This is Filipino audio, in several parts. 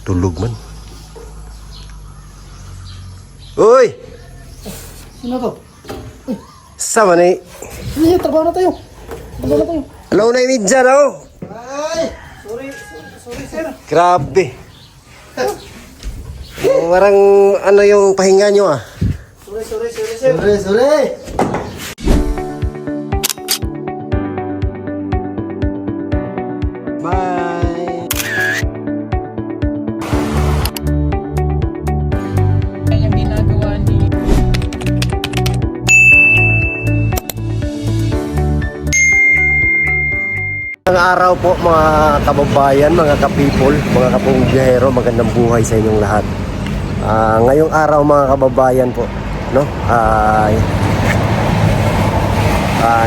Tulog man. Uy! Sino to? Sama ni. Hindi, trabaho na tayo. Trabaho na tayo. Alaw na imidya na oh. Ay! Sorry sir. Grabe. Parang ano yung pahinga nyo ah. Sorry sir. Sorry. Bye. Yung ginagawa ni Ang araw po mga kababayan, mga ka-people, mga kapungbiyahero, magandang buhay sa inyong lahat. Ngayong araw mga kababayan po, no?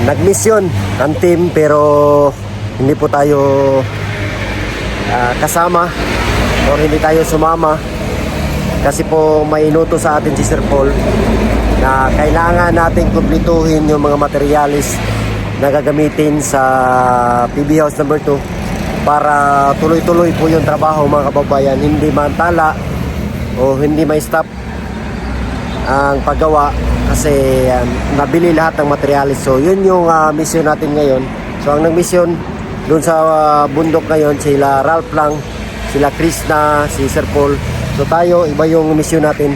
Nagmisyon ang team pero hindi po tayo kasama o hindi tayo sumama kasi po may inuto sa atin si Sir Paul na kailangan natin kumplituhin yung mga materialis na gagamitin sa PB House number 2 para tuloy-tuloy po yung trabaho mga kababayan, hindi mantala o hindi may stop ang paggawa kasi nabili lahat ng materialis. So yun yung mission natin ngayon. So ang nagmisyon doon sa bundok ngayon sila Ralph lang, sila Krishna, si Sir Paul. So tayo iba yung mission natin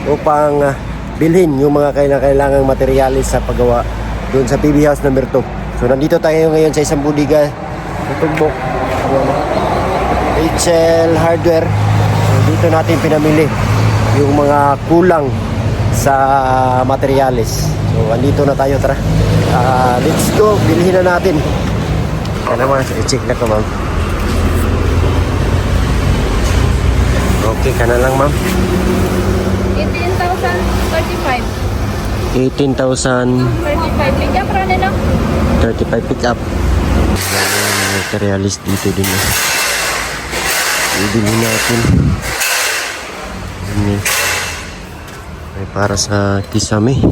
upang bilhin yung mga kailangang materialis sa paggawa doon sa PB House number 2. So nandito tayo ngayon sa isang budiga sa Tugbok, HL Hardware. So, dito natin pinamili yung mga kulang sa materialis. So andito na tayo, tara. Let's go, bilhin na natin. Kaya naman, i-check na ko ma'am. Okay ka na lang ma'am. 18,035. 18,000 35. Pick up rin na. 35 pick up. Materialis dito din. Ibili natin. Ini ay para sa kisame.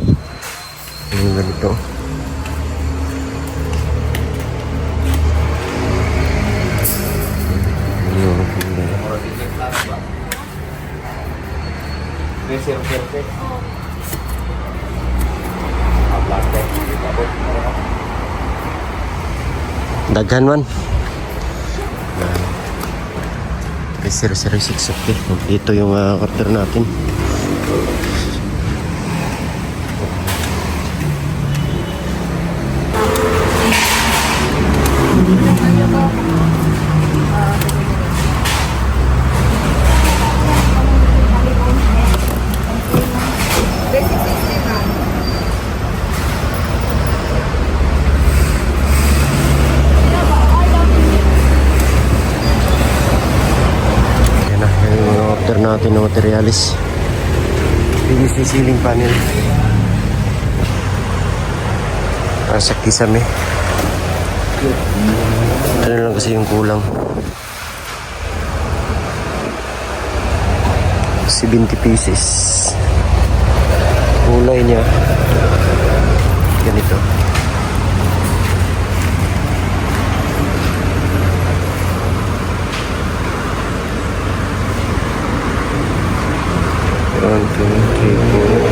Yung ganito. Daghan man. 006 okay. Ito yung order natin. Order natin ng materialis. PVC ceiling panel para sa kisame. Ito na lang kasi yung kulang. 70 pieces. Kulay niya ganito. One, two, three, four.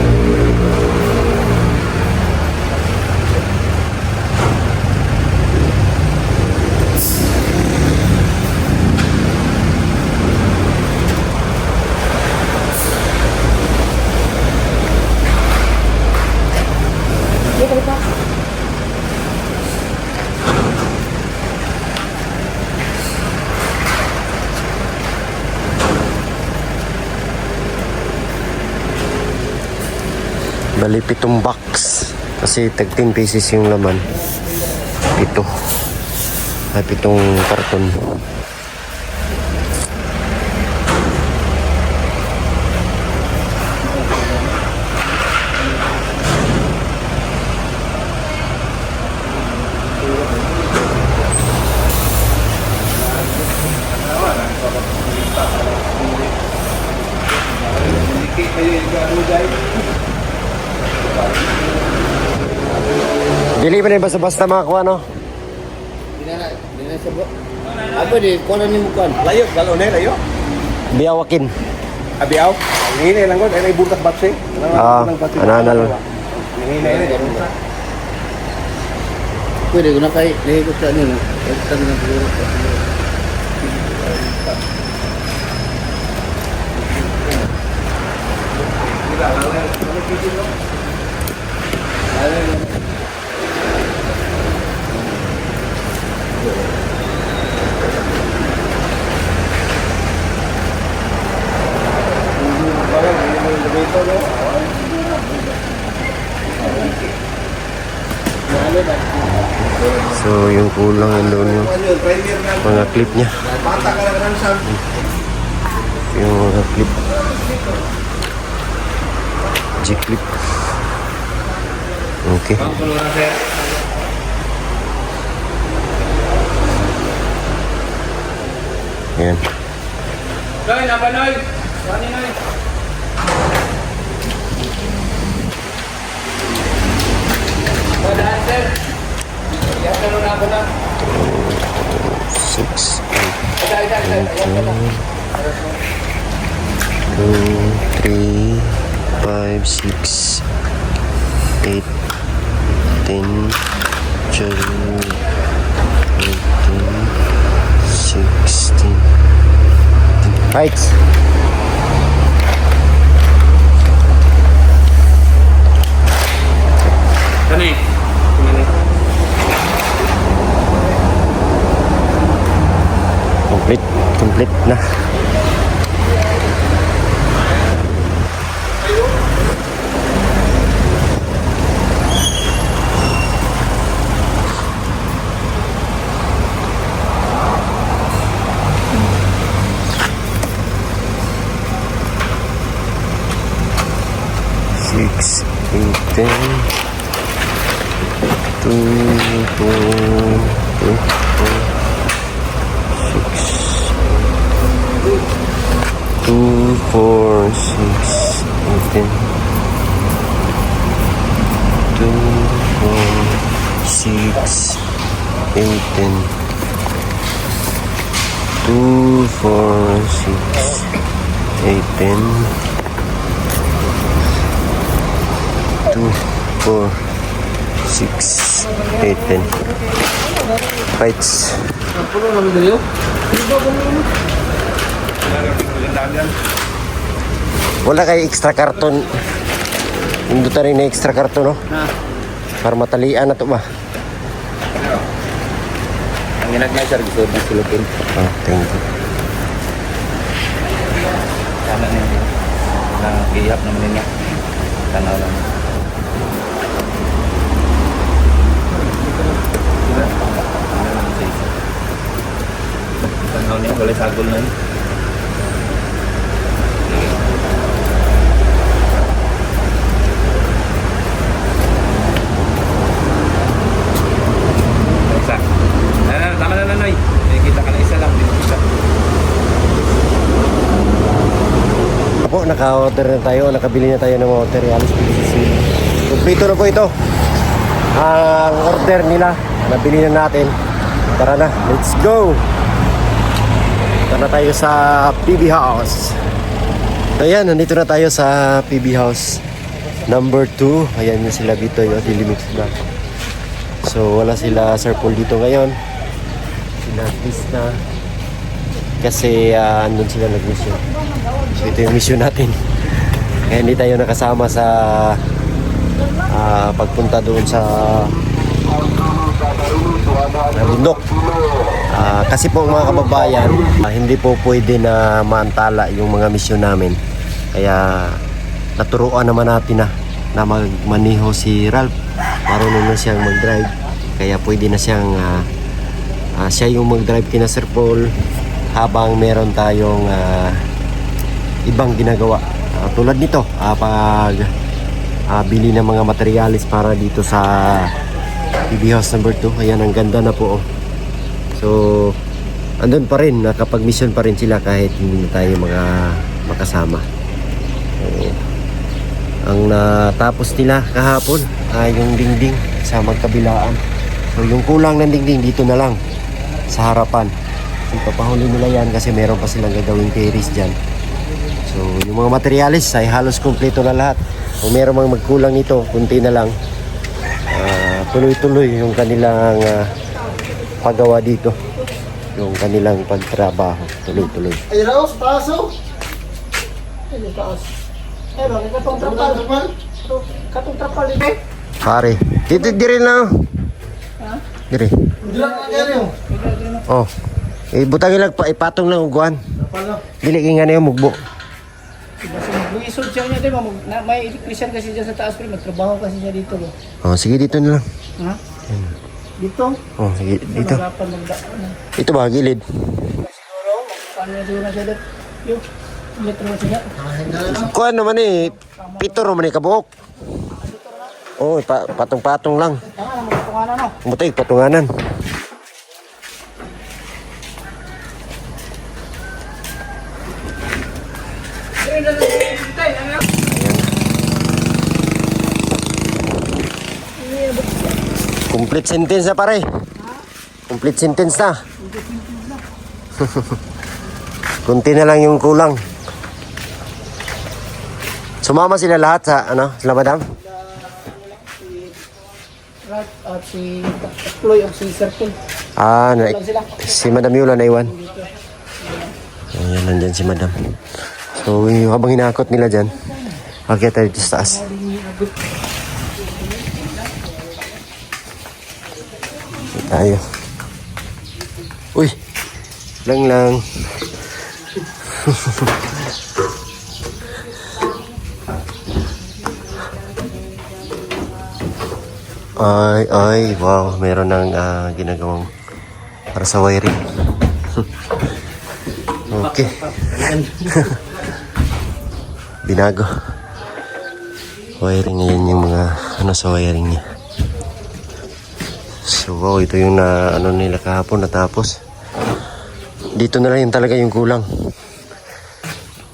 Bali 7 box kasi tag 10 pieces yung laman. 7 karton. Dili pa rin basta-basta makakuha, no? Di na siya bro. Ako di, kuha na ni mo kuhan. Layo, galo na layo. Biyawakin. Abiaw. Hinay lang ko. Ay butas batse. Ananal. Hinay na. Pwede ko na kay lihikot sa ano. Sabi ng siguro. So yung kulang yun doon yung mga clip niya. Yung mga clip. G-clip. Okay. Ayan. Noy, napa Noy. Sani Noy. Padaan sir. Yan na na ako na. 6, 8, Ada. 2, 3, 5, 6, 8, 10, 12, 14, 16. Right. Kani. Complete na. Six, 8, 10, 2, 4, 6, 8, 10. 2, 4, 6, 8, 10. 2, 4, 6, 8, 10. 2, 4, 6, 8, 10. Fights. Pulo namin dali. Wala kay extra karton. Hindi ta rin na extra karton, no? Para matalian na to ba? Ang ginagmay sir, gusto ng silupin. Oh, thank you. Sana niya. Nakihap naman niya. Tanaw lang. Tanaw niya, wala sagol na yun. Isa. Tama na Noy. Kita ka na isa lang. Isa. Po, naka-order na tayo, nakabili na tayo ng materials. Kumplito na po ito. Ang order nila, nabili na natin. Tara na, let's go! Tara na tayo sa PB House. Ayan, nandito na tayo sa PB House number 2. Ayan na sila dito, yung dilimix na. So, wala sila Sir Paul dito ngayon. Sila Krista. Kasi andun sila nag-mission. So ito yung mission natin. Kaya hindi tayo nakasama sa pagpunta doon sa bundok. Kasi po mga kababayan, hindi po pwede na maantala yung mga mission namin. Kaya naturuan naman natin na magmaniho si Ralph. Marunong na siyang mag-drive. Kaya pwede na siyang siya yung mag-drive kina Sir Paul habang meron tayong ibang ginagawa. Tulad nito, pag bili ng mga materialis para dito sa PB House number 2. Ayan, ang ganda na po. So, andun pa rin, nakapag-mission pa rin sila kahit hindi na tayo makasama. So, ang natapos nila kahapon ay yung dingding sa magkabilaan. So, yung kulang ng dingding dito na lang sa harapan. Ipapahuli nila yan kasi meron pa silang gagawing terrace dyan. So yung mga materialis ay halos kumpleto na lahat. Kung meron mang magkulang nito, kunti na lang. Tuloy-tuloy yung kanilang paggawa dito. Yung kanilang pagtrabaho, tuloy-tuloy. Ay, Raos, paso. Ay, taas. Ay, bakit katong trapal? Katong trapal, ito? Pare, dito dire na. Dire. Hindi lang ang ganyan. Oh. Butang ilag pa ipatong lang uguan. Trapal na. Dili nga na yung mugbo. Buisod siya niya, diba? May electrician kasi dyan sa taas, pero magtrabaho kasi niya dito. Ba? Oh, sige dito na lang. Ha? Dito? Oh, sige dito. Mahirapan magdaan. Ito ba gilid? Siguro, paano na siguro na siya dito? Yung, metro na siya. Kuan naman eh, pito ro man eh kabuok. Oh, patong-patong lang. Tama, magpatunganan no? Butay patunganan. Complete sentence na pare. Complete sentence na. Kunti na lang yung kulang. Sumama sila lahat sa sila madam? Right, at si Chloe at si Circle. Si Madam Yula na iwan. Ayan, nandyan si Madam. So, habang hinakot nila dyan, akyat tayo dito sa taas. Dito tayo. Uy! Lang. Ay, wow, meron ng ginagawang para sa wiring. Okay. Binago. Wiring ngayon yung mga sa wiring niya. So, wow, ito yung nila kahapon natapos. Dito na lang yung talaga yung kulang.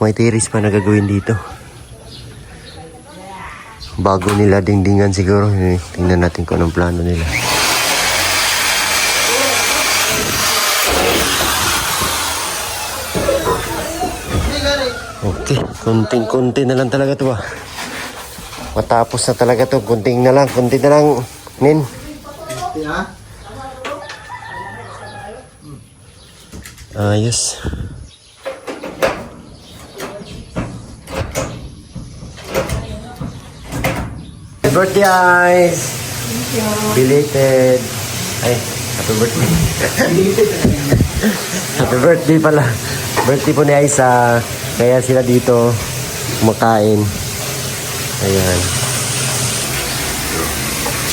May terrace pa na gagawin dito. Bago nila dingdingan siguro. Tingnan natin kung anong plano nila. Okay, kunting-kunti na lang talaga ito ba. Matapos na talaga ito. Kunti na lang, Nin. Ayos. Happy birthday, guys! Belated. Ay, happy birthday. Happy birthday pala. Birthday po ni Aisa. Kaya sila dito kumakain. Ayan.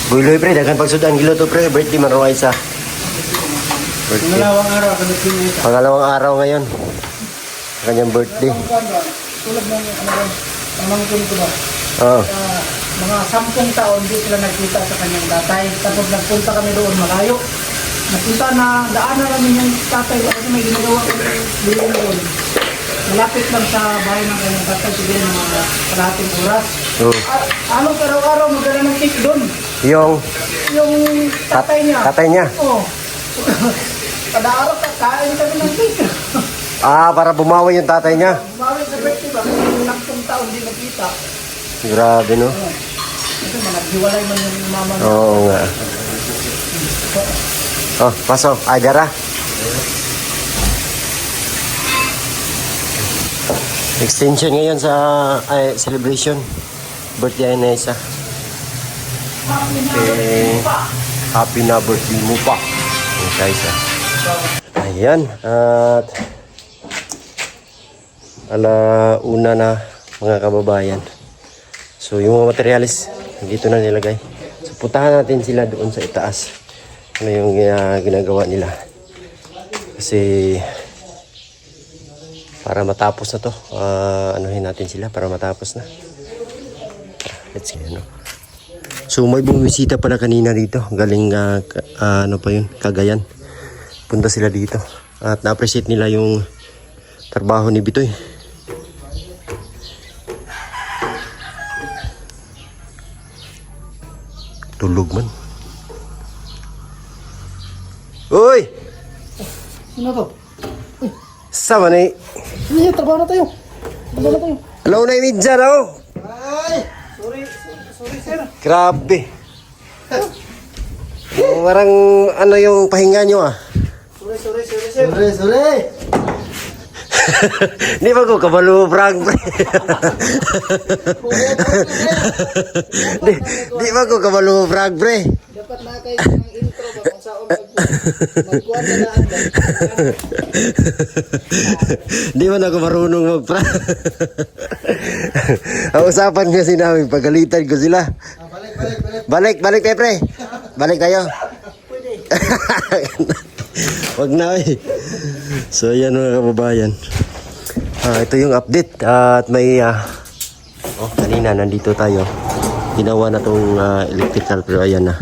Builoy pre, dagan pagsudan giluto pre. Birthday man ro Aisa. Birthday. Pangalawang araw, kanitin niya. Pangalawang araw ngayon. Kanyang birthday. Tulad ng pamangkin ko ba? Oo. Mga 10 taon di sila nagkita sa kanyang tatay. Tapos nagpunta kami doon malayo. Nagpunta na daanan namin yung tatay kasi may ginagawa kami doon. Malapit lang sa bahay ng kanyang tatay siguro mga kalahating oras. Ano araw-araw magdala ng cake doon. Yung Tatay niya. tatay niya. Oo. Kada araw kakain kami ng cake. Para bumawi yung tatay niya. Bumawi sa birthday ba? Kasi 10 taon di nagkita. Grabe no. Kasi naghiwalay man yung mama niya. Oo nga. Oh, pasok. Ay, dara. Extension ngayon sa celebration. Birthday na isa. Okay. Happy na birthday mo pa. Yung isa. Ayan. At alauna na mga kababayan. So yung mga materialis dito na nilagay. So puntahan natin sila doon sa itaas. Ano yung ginagawa nila. Kasi para matapos na to, anuhin natin sila para matapos na. Let's see, So may bumisita pala kanina dito. Galing Cagayan. Punta sila dito. At na-appreciate nila yung trabaho ni Bitoy. Tulog man. Uy! Sino to? Sama ni. Sige, trabaho na tayo. Trabaho na tayo. Alaw na imidya na oh. Ay! Sorry sir. Grabe. Parang ano yung pahinga nyo ah. Sorry sir. Sorry. Di ba ko kabalo Frank pre? di ba ko kabalo Frank pre? Dapat na kayo ng intro ba kung saan magkuhan na lang. Di ba na ako marunong mag-prank? Ang usapan kasi namin, pagalitan ko sila. Balik, pre. Balik tayo. Wag na eh. So yan mga kababayan. Ito yung update. At may kanina nandito tayo. Ginawa na tong electrical pero ayan na.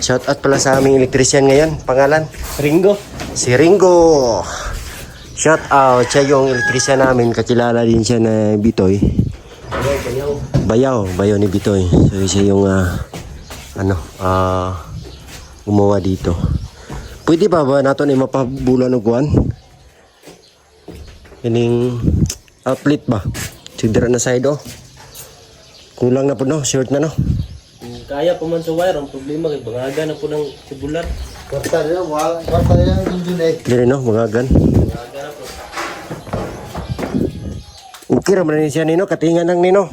Shout out pala sa aming electrician ngayon. Pangalan? Ringo. Si Ringo. Shout out. Siya yung electrician namin. Kakilala din siya na Bitoy. Bayaw ni Bitoy. So siya yung gumawa dito. Pwede ba nato na mapabulan ng kuwan? Ining outlet ba? Sigdara na side oh. Kulang na po no, short na no. Kaya pa man sa wire, ang problema kay bangaga na po ng tubular. Kwarta rin yung dun eh. Dili no, magagan. Okay raman rin siya nino, katingan lang nino.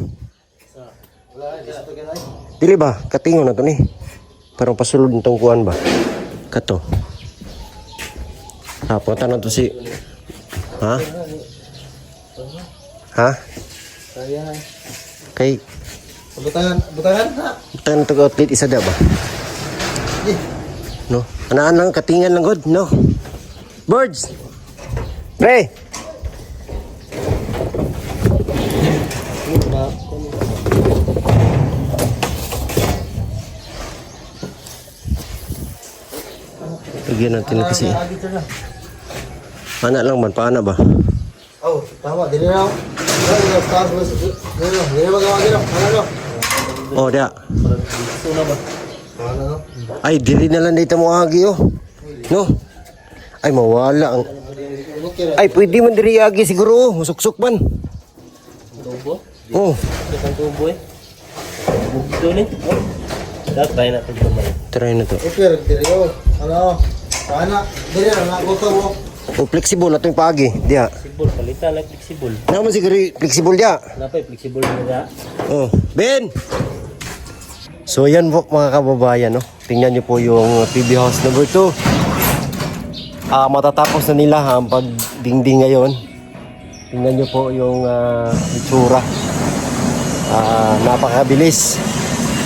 Dili ba? Katingon na to ni. Parang pasulod nitong kuwan ba? Kato. Punta na to si... Ha? Ha? Kay... Butangan ha. Butangan na to outlet isa da ba? No? Anaan lang, katingan lang god, no? Birds! Pre! Lagyan natin kasi. Anak lang man, paana ba? Oh, tama, dili na. Dili magawa dito. Ano? Oh, dia. Suna ba? Ano? Ay, dili na lang dito mo agi oh. No? Ay, mawala ang... Ay, pwede man diri agi siguro oh. Musuksok man. Tubo? Oh. Ang tubo eh. Bugto ni. Dapat try natin kamay. Try na to. Okay, dili oh. Ano? Paana? Dili na gusto mo. Oh, flexible na to yung paagi. Dia. Flexible, palitan lang flexible. Naman siguro flexible dia. Napay flexible na. Oh, Ben! So yan po mga kababayan, no? Tingnan nyo po yung PB House number 2. Matatapos na nila ang pagdingding ngayon. Tingnan nyo po yung itsura. Napakabilis.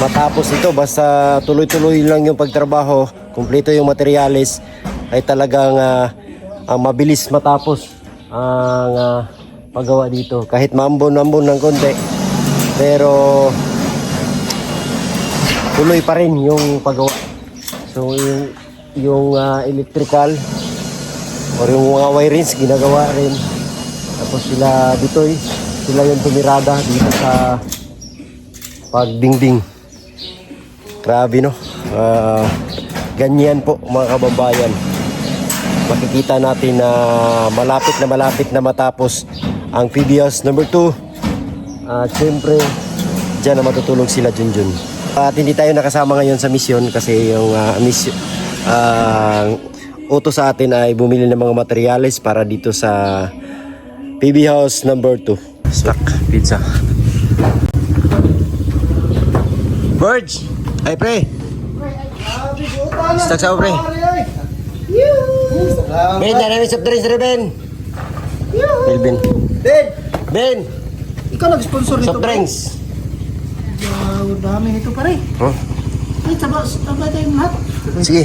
Matapos ito, basta tuloy-tuloy lang yung pagtrabaho, kumpleto yung materyales, ay talagang mabilis matapos ang paggawa dito. Kahit maambon-ambon ng konti, pero tuloy pa rin yung paggawa. So yung electrical or yung mga wirings ginagawa rin. Tapos sila Bitoy, sila yung tumirada dito sa pagdingding. Grabe no. Ganyan po mga kababayan. Makikita natin na malapit na matapos ang PB House number 2. At syempre dyan na matutulog sila Junjun. At hindi tayo nakasama ngayon sa misyon kasi yung utos sa atin ay bumili ng mga materyales para dito sa PB House number 2. Stock pizza. Birds! Ay pre! Stock sa pre! Ben, namin soft drinks rin Ben! Ben! Ben! Ikaw nag-sponsor nito. Soft drinks! Dami nito pare. Huh? Ay, sabay tayong lahat. Sige.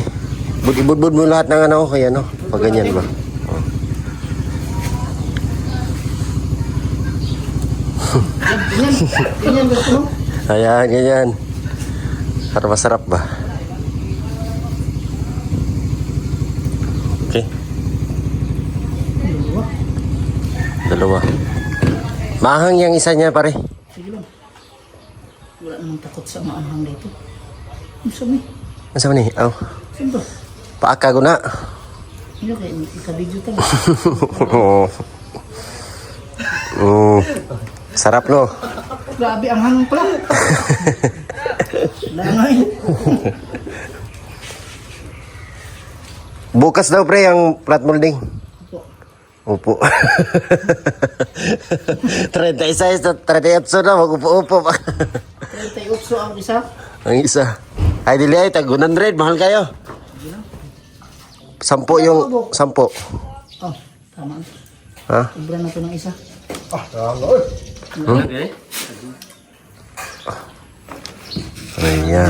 Ibud-bud mo lahat ng ano, kaya no? Pag ganyan ba? Ganyan gusto mo? Ayan, ganyan. Para masarap ba? Okay. Dalawa. Mahang yung isa niya pare. Sige lang. Wala namang takot sa maanghang dito. Ang sami. Masa ni? Oh. Saan ba? Paaka ko na. Hindi kayo, ika-video to. Oo. Sarap no? Grabe, ang hangin pala. Langay. Bukas daw pre ang flat molding. Upo. 36 na 38 na mag-upo-upo pa. 38 ang isa. Ang isa. Ay dili ay tag 100 mahal kayo. 10 yung 10. Oh, tama. Ha? Sobra na ito ng isa. Ayan.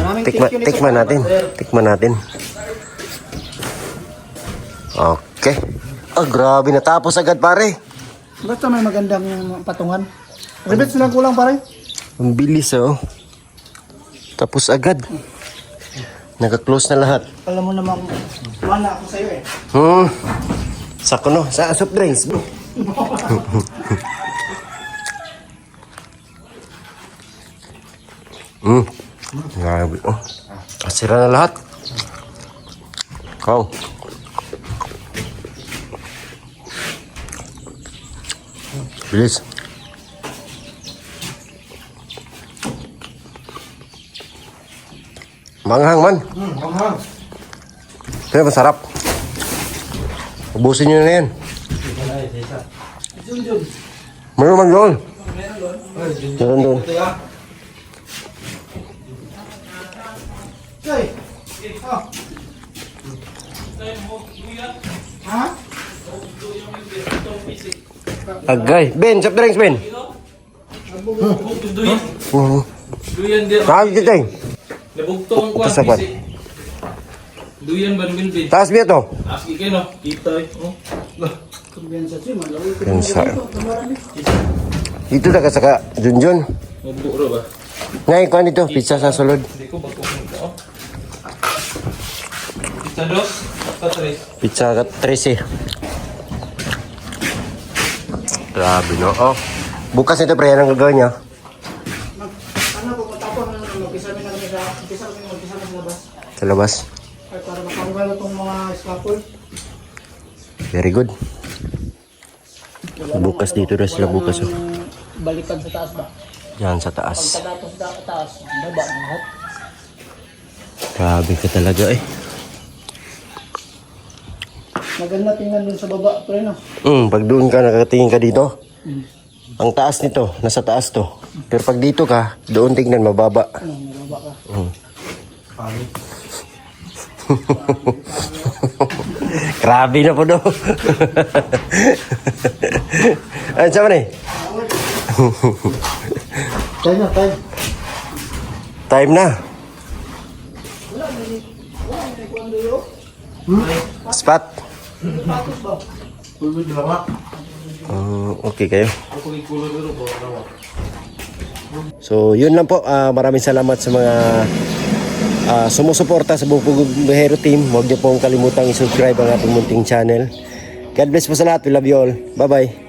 Tikman natin. Tikman natin. Okay. Ah, grabe natapos agad pare. Basta may magandang patungan. Ribets lang kulang pare. Ang bilis oh. Tapos agad. Naka-close na lahat. Alam mo naman, mana ako sa'yo eh. Sako no, sa soft drinks. Grabe oh. Sira na lahat. Kau. Bilis. Manghang man. Manghang. Pero masarap. Ubusin nyo na yan. Meron man doon. Meron doon. Hey! Oh. Ha? Agay. Ben, soft drinks, Ben. Duyan dia. Taas dito eh. Nabugto ang kwan. Ito sa kwan. Duyan ba namin bin? Taas biya to. Aski kayo no. Kita eh. Oh. Kumbiyansa siya, malawi ko. Yan sa... Dito na ka saka Junjun. Maburo ba? Ngayon, kuhan dito. Pizza sa sulod. Hindi ko bagkukin ko. Oh. Pizza dos. Pizza tres. Pizza ka 13. Grabe no. Oh. Bukas ito pre, anong gagawin niya? Ano po, patapon na naman, mag-isa na sa labas. Sa labas. Ay, para makanggal itong mga scaffold. Very good. Bukas dito na sila bukas. Oh. Balikan sa taas ba? Yan sa taas. Pagkatapos sa taas, baba ng lahat. Grabe ka talaga eh. Maganda tingnan dun sa baba, pre no? Pag doon ka, nakatingin ka dito. Ang taas nito, nasa taas to. Pero pag dito ka, doon tingnan, mababa. Ano, may baba ka. Grabe na po do. Ano siya man eh? Time na, time. Time na. Spot. Okay kayo. So yun lang po. Maraming salamat sa mga sumusuporta sa Bugpug Buhero Team. Huwag niyo pong kalimutang i-subscribe ang ating munting channel. God bless po sa lahat. We love you all. Bye bye.